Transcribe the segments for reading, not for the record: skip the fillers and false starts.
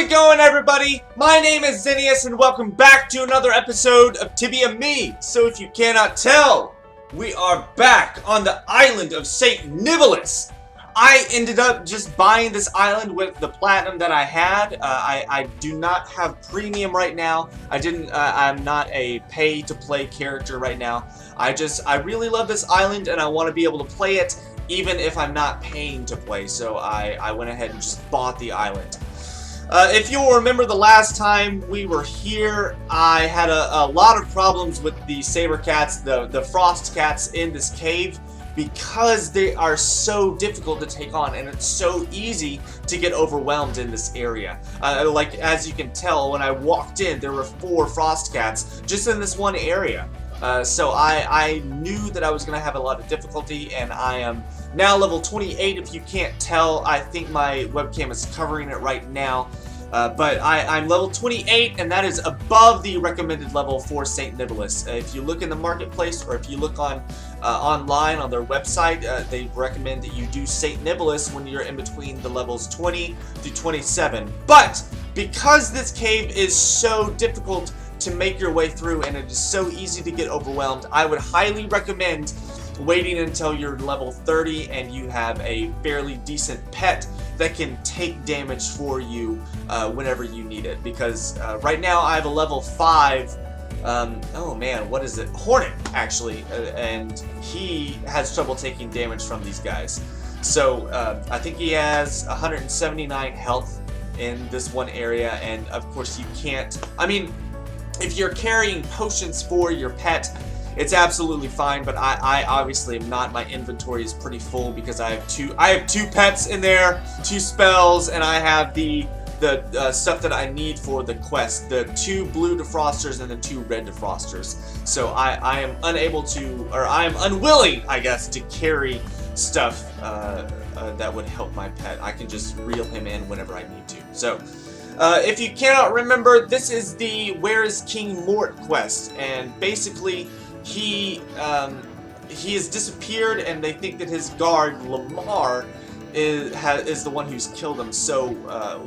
it going, everybody? My name is Zeneis, and welcome back to another episode of TibiaME. So if you cannot tell, we are back on the island of St. Nicholas. I ended up just buying this island with the platinum that I had. I do not have premium right now. I'm not a pay-to-play character right now. I really love this island, and I want to be able to play it even if I'm not paying to play. So I went ahead and just bought the island. If you'll remember the last time we were here, I had a lot of problems with the saber cats, the frost cats in this cave, because they are so difficult to take on, and it's so easy to get overwhelmed in this area. Like, as you can tell, when I walked in, there were 4 frost cats just in this one area. So I knew that I was going to have a lot of difficulty, and I am now level 28. If you can't tell, I think my webcam is covering it right now. But I'm level 28, and that is above the recommended level for St. Nicholas. If you look in the marketplace, or if you look on online on their website, they recommend that you do St. Nicholas when you're in between the levels 20 to 27. But because this cave is so difficult to make your way through, and it is so easy to get overwhelmed, I would highly recommend waiting until you're level 30 and you have a fairly decent pet that can take damage for you whenever you need it. Because right now I have a level 5, oh man, what is it? Hornet, actually, and he has trouble taking damage from these guys. So I think he has 179 health in this one area, and of course you can't, I mean, if you're carrying potions for your pet, it's absolutely fine, but I obviously am not. My inventory is pretty full because I have two pets in there, 2 spells, and I have the stuff that I need for the quest, the 2 blue defrosters and the 2 red defrosters. So I am unable to, or I am unwilling, I guess, to carry stuff that would help my pet. I can just reel him in whenever I need to. So if you cannot remember, this is the Where is King Mort quest, and basically he has disappeared, and they think that his guard Lamar is the one who's killed him. So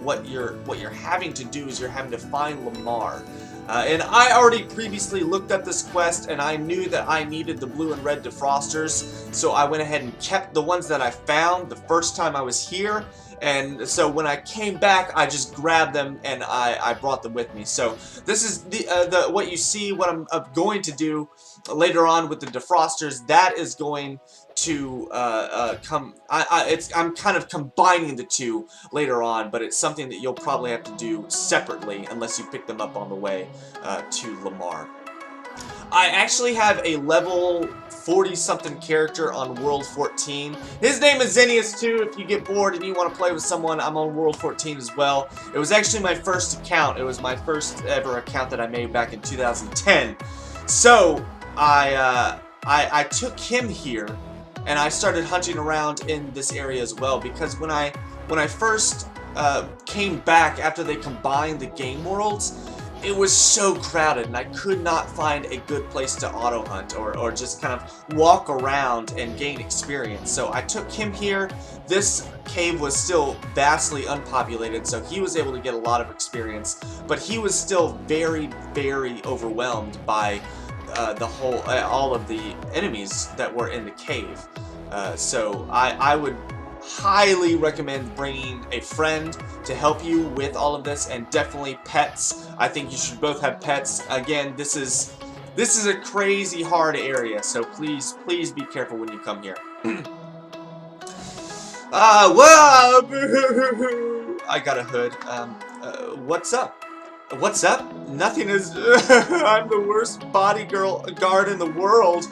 what you're having to do is you're having to find Lamar. And I already previously looked at this quest, and I knew that I needed the blue and red defrosters, so I went ahead and kept the ones that I found the first time I was here. And so when I came back, I just grabbed them and I brought them with me. So this is the what you see. What I'm going to do later on with the defrosters, that is going to I'm kind of combining the 2 later on, but it's something that you'll probably have to do separately unless you pick them up on the way to Lamar. I actually have a level 40-something character on World 14. His name is Zeneis too. If you get bored and you want to play with someone, I'm on World 14 as well. It was actually my first account. It was my first ever account that I made back in 2010. So I took him here, and I started hunting around in this area as well, because when I first came back after they combined the game worlds, it was so crowded, and I could not find a good place to auto hunt or just kind of walk around and gain experience. So I took him here. This cave was still vastly unpopulated, so he was able to get a lot of experience, but he was still very, very overwhelmed by all of the enemies that were in the cave. So I would highly recommend bringing a friend to help you with all of this, and definitely pets. I think you should both have pets. Again, this is a crazy hard area, so please be careful when you come here. Whoa! I got a hood. What's up? What's up? Nothing is. I'm the worst bodyguard in the world.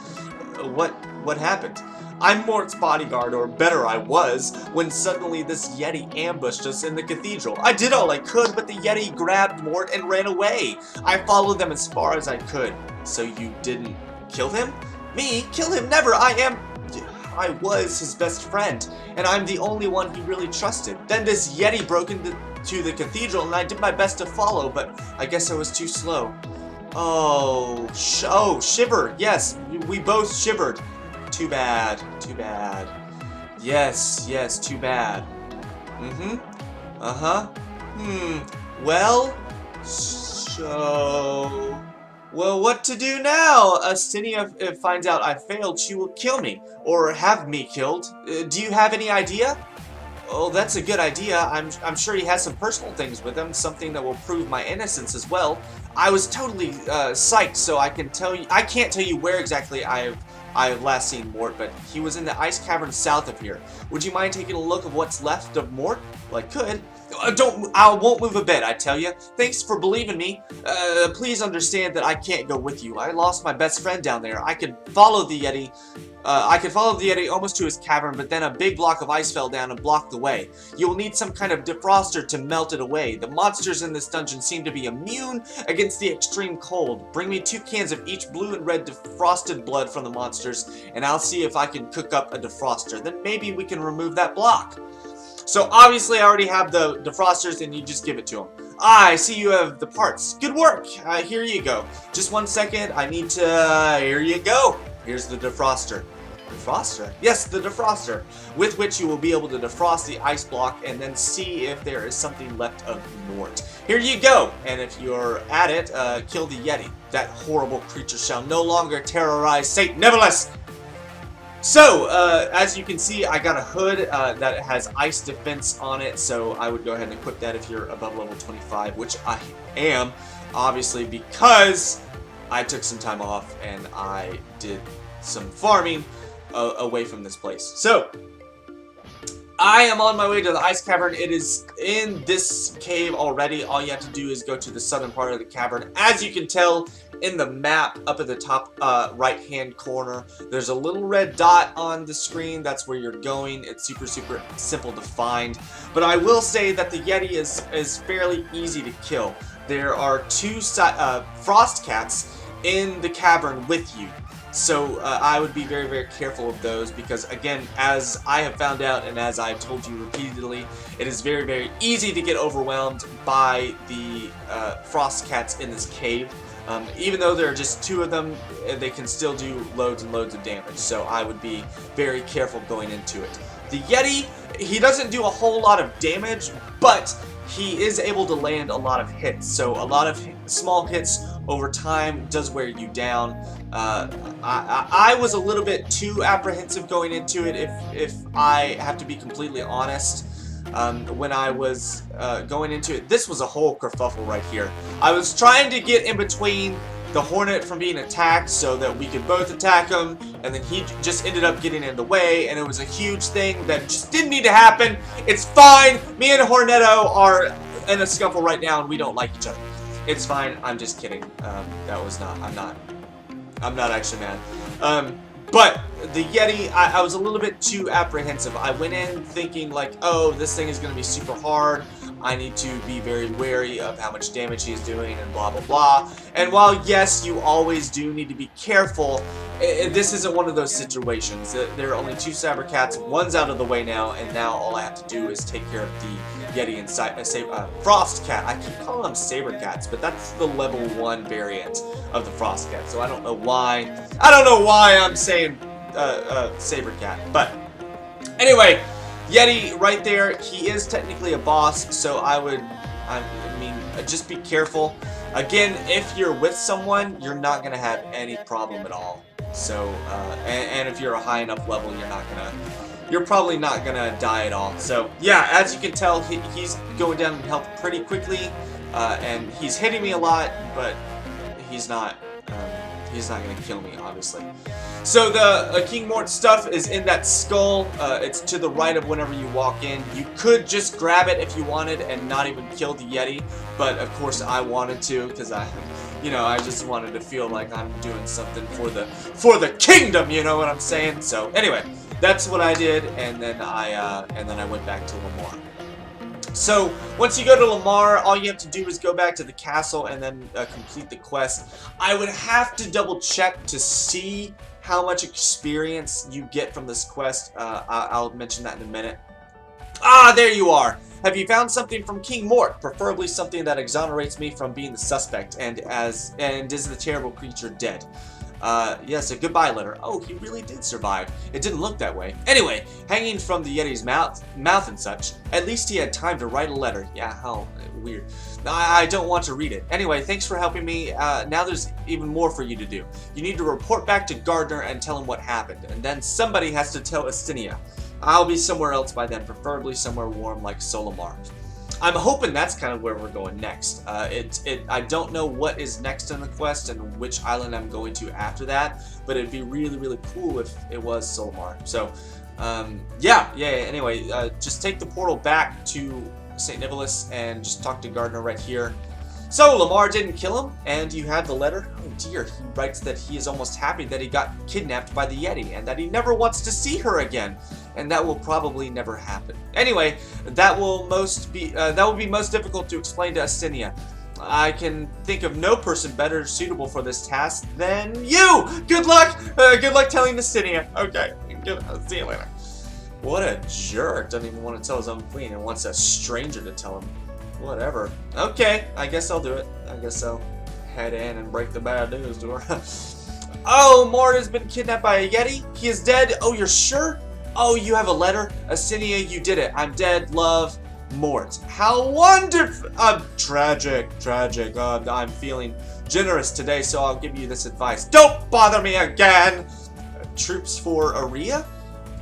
What happened? I'm Mort's bodyguard, or better, I was, when suddenly this Yeti ambushed us in the cathedral. I did all I could, but the Yeti grabbed Mort and ran away. I followed them as far as I could. So you didn't kill him? Me? Kill him? Never! I was his best friend, and I'm the only one he really trusted. Then this Yeti broke into the cathedral, and I did my best to follow, but I guess I was too slow. Oh, shiver. Yes, we both shivered. Too bad. Too bad. Yes, too bad. Well, so... Well, what to do now? Zinnia finds out I failed, she will kill me. Or have me killed. Do you have any idea? Oh, that's a good idea. I'm sure he has some personal things with him, something that will prove my innocence as well. I was totally psyched, so I can't tell you where exactly I've last seen Mort, but he was in the Ice Cavern south of here. Would you mind taking a look of what's left of Mort? Well, I could. I won't move a bit, I tell you. Thanks for believing me. Please understand that I can't go with you. I lost my best friend down there. I could follow the Yeti. Almost to his cavern, but then a big block of ice fell down and blocked the way. You will need some kind of defroster to melt it away. The monsters in this dungeon seem to be immune against the extreme cold. Bring me 2 cans of each blue and red defrosted blood from the monsters, and I'll see if I can cook up a defroster. Then maybe we can remove that block. So obviously I already have the defrosters, and you just give it to him. Ah, I see you have the parts. Good work. Here you go. Just 1 second. I need to... here you go. Here's the defroster. Defroster? Yes, the defroster, with which you will be able to defrost the ice block and then see if there is something left of Mort. Here you go! And if you're at it, kill the Yeti. That horrible creature shall no longer terrorize St. Nicholas! So, as you can see, I got a hood that has ice defense on it, so I would go ahead and equip that if you're above level 25, which I am, obviously, because I took some time off and I did some farming away from this place. So, I am on my way to the Ice Cavern. It is in this cave already. All you have to do is go to the southern part of the cavern. As you can tell in the map up at the top right-hand corner, there's a little red dot on the screen. That's where you're going. It's super simple to find. But I will say that the Yeti is fairly easy to kill. There are 2 frost cats in the cavern with you. So I would be very careful of those because, again, as I have found out and as I've told you repeatedly, it is very easy to get overwhelmed by the frost cats in this cave. Even though there are just 2 of them, they can still do loads and loads of damage. So I would be very careful going into it. The Yeti, he doesn't do a whole lot of damage, but he is able to land a lot of hits. So a lot of small hits over time does wear you down. I was a little bit too apprehensive going into it, if I have to be completely honest. When I was going into it, this was a whole kerfuffle right here. I was trying to get in between the Hornet from being attacked so that we could both attack him, and then he just ended up getting in the way, and it was a huge thing that just didn't need to happen. It's fine. Me and Hornetto are in a scuffle right now, and we don't like each other. It's fine. I'm just kidding. I'm not actually mad. But the Yeti, I was a little bit too apprehensive. I went in thinking like, oh, this thing is going to be super hard. I need to be very wary of how much damage he is doing and blah blah blah. And while yes, you always do need to be careful, this isn't one of those situations. There are only 2 saber cats. One's out of the way now, and now all I have to do is take care of the Yeti and frost cat. I keep calling them saber cats, but that's the level 1 variant of the frost cat. So I don't know why. I'm saying saber cat, but anyway. Yeti right there, he is technically a boss, so I mean, just be careful. Again, if you're with someone, you're not going to have any problem at all. So, and if you're a high enough level, you're probably not going to die at all. So, yeah, as you can tell, he's going down in health pretty quickly, and he's hitting me a lot, but he's not going to kill me, obviously. So the King Mort stuff is in that skull. It's to the right of whenever you walk in. You could just grab it if you wanted and not even kill the Yeti, but of course I wanted to because I just wanted to feel like I'm doing something for the kingdom. You know what I'm saying? So anyway, that's what I did, and then I went back to Lamar. So, once you go to Lamar, all you have to do is go back to the castle and then complete the quest. I would have to double check to see how much experience you get from this quest. I'll mention that in a minute. Ah, there you are! Have you found something from King Mort? Preferably something that exonerates me from being the suspect, and is the terrible creature dead? Yes, a goodbye letter. Oh, he really did survive. It didn't look that way. Anyway, hanging from the Yeti's mouth and such, at least he had time to write a letter. Yeah, how weird. I don't want to read it. Anyway, thanks for helping me. Now there's even more for you to do. You need to report back to Gardner and tell him what happened, and then somebody has to tell Astinia. I'll be somewhere else by then, preferably somewhere warm like Solomar. I'm hoping that's kind of where we're going next. I don't know what is next on the quest and which island I'm going to after that, but it'd be really, really cool if it was Solomar. So, yeah, anyway, just take the portal back to St. Nicholas and just talk to Gardner right here. So, Lamar didn't kill him, and you have the letter. Oh dear, he writes that he is almost happy that he got kidnapped by the Yeti, and that he never wants to see her again. And that will probably never happen. Anyway, that will be most difficult to explain to Astinia. I can think of no person better suitable for this task than you! Good luck! Good luck telling Astinia. Okay, I'll see you later. What a jerk. Doesn't even want to tell his own queen and wants a stranger to tell him. Whatever. Okay, I guess I'll do it. I guess I'll head in and break the bad news to her. Oh, Mort has been kidnapped by a Yeti? He is dead? Oh, you're sure? Oh, you have a letter? Astinia, you did it. I'm dead. Love, Mort. How wonderful! Tragic. I'm feeling generous today, so I'll give you this advice. Don't bother me again! Troops for Aria?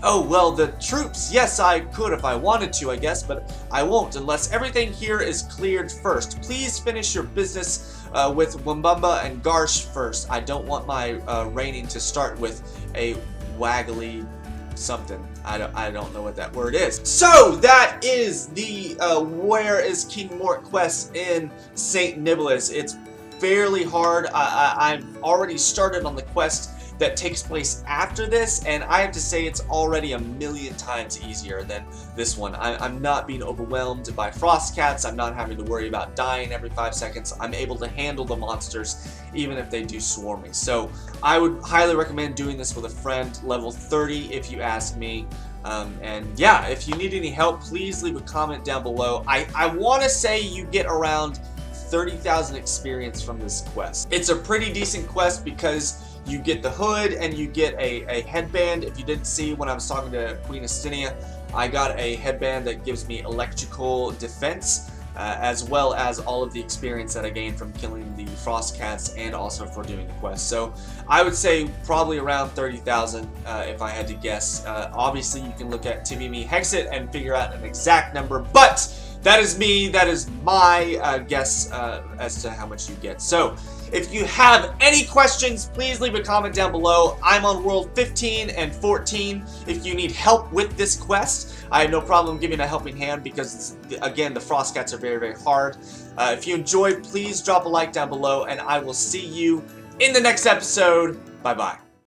Oh, well, the troops, yes, I could if I wanted to, I guess, but I won't unless everything here is cleared first. Please finish your business with Wambamba and Garsh first. I don't want my reigning to start with a waggly something. I don't know what that word is. So that is the Where is King Mort quest in St. Nicholas. It's fairly hard. I've already started on the quest that takes place after this, and I have to say it's already a million times easier than this one. I'm not being overwhelmed by frost cats. I'm not having to worry about dying every 5 seconds. I'm able to handle the monsters even if they do swarm me. So I would highly recommend doing this with a friend, level 30 if you ask me. And yeah, if you need any help, please leave a comment down below. I want to say you get around 30,000 experience from this quest. It's a pretty decent quest because you get the hood and you get a headband. If you didn't see when I was talking to Queen Astinia, I got a headband that gives me electrical defense, as well as all of the experience that I gained from killing the frost cats and also for doing the quest. So I would say probably around 30,000 if I had to guess. Obviously you can look at TibiaME Hexit and figure out an exact number, but that is me, that is my guess as to how much you get. So if you have any questions, please leave a comment down below. I'm on World 15 and 14. If you need help with this quest, I have no problem giving a helping hand because, again, the frost cats are very, very hard. If you enjoyed, please drop a like down below, and I will see you in the next episode. Bye-bye.